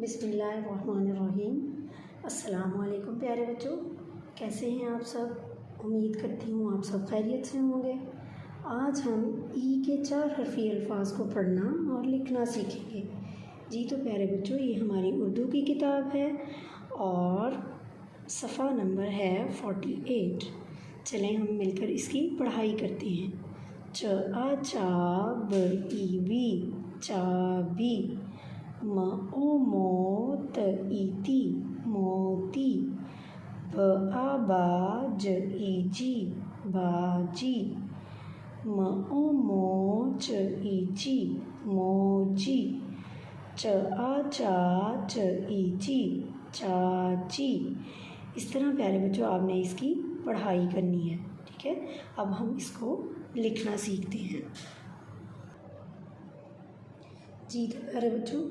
बिस्मिल्लाहिर्रहमानिर्रहीम। अस्सलाम वालेकुम प्यारे बच्चों, कैसे हैं आप सब। उम्मीद करती हूँ आप सब खैरियत से होंगे। आज हम ई के 4 हरफी अल्फाज को पढ़ना और लिखना सीखेंगे। जी तो प्यारे बच्चों, ये हमारी उर्दू की किताब है और सफ़ा नंबर है 48। चलें हम मिलकर इसकी पढ़ाई करते हैं। च आ चा ब ई बी चाबी, म ओ मो त ई ती मोती, ब आ बा ज ई जी बाजी, म ओ मो च ई ची मोची, च आ चा च ई ची चाची। इस तरह प्यारे बच्चों आपने इसकी पढ़ाई करनी है, ठीक है। अब हम इसको लिखना सीखते हैं। जी तो प्यारे बच्चों,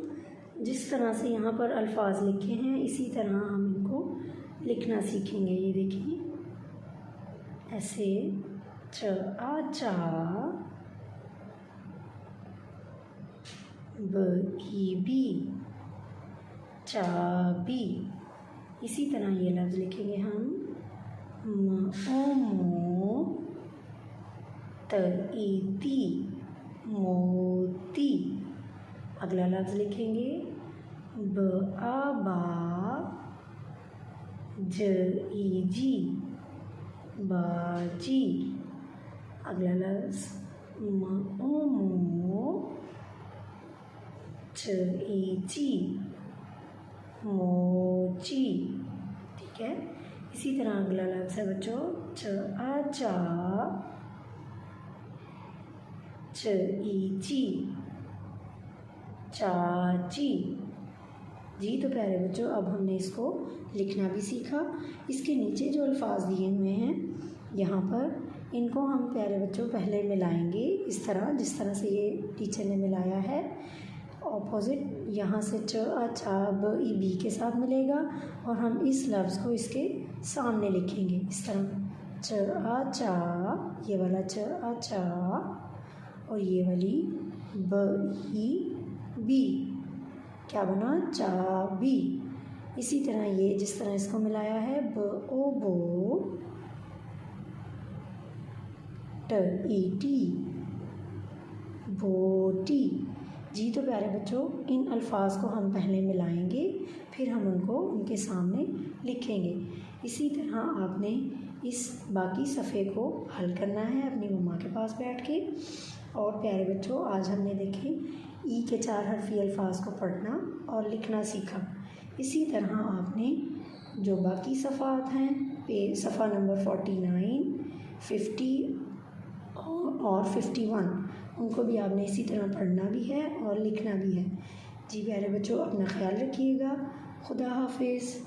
जिस तरह से यहाँ पर अल्फाज लिखे हैं इसी तरह हम इनको लिखना सीखेंगे। ये देखिए ऐसे, च आ चा ब ई बी चाबी। इसी तरह ये लफ्ज़ लिखेंगे हम, म ओ मो त ई ती मोती। अगला लफ्ज़ लिखेंगे, ब आ बा ज ई जी बाजी। अगला लफ्ज़, म ओ मो च ई ची मोची, ठीक है। इसी तरह अगला लफ्ज़ है बच्चों, च आ चा च ई ची चाची। जी तो प्यारे बच्चों, अब हमने इसको लिखना भी सीखा। इसके नीचे जो अल्फाज दिए हुए हैं यहाँ पर, इनको हम प्यारे बच्चों पहले मिलाएंगे इस तरह, जिस तरह से ये टीचर ने मिलाया है। ऑपोजिट यहाँ से च आ चा ब ई बी के साथ मिलेगा और हम इस लफ्ज़ को इसके सामने लिखेंगे इस तरह, च आ चा, ये वाला च आ चा और ये वाली ब ई बी, क्या बना, चाबी। इसी तरह ये जिस तरह इसको मिलाया है, ब ओ बो ट ई टी बोटी। जी तो प्यारे बच्चों, इन अल्फाज को हम पहले मिलाएंगे, फिर हम उनको उनके सामने लिखेंगे। इसी तरह आपने इस बाकी सफ़े को हल करना है अपनी मम्मा के पास बैठ के। और प्यारे बच्चों, आज हमने देखे ई के 4 हरफी अल्फाज को पढ़ना और लिखना सीखा। इसी तरह आपने जो बाकी सफ़ात हैं, सफ़ा नंबर 49, 50 और 51, उनको भी आपने इसी तरह पढ़ना भी है और लिखना भी है। जी प्यारे बच्चों, अपना ख्याल रखिएगा। खुदा हाफिज़।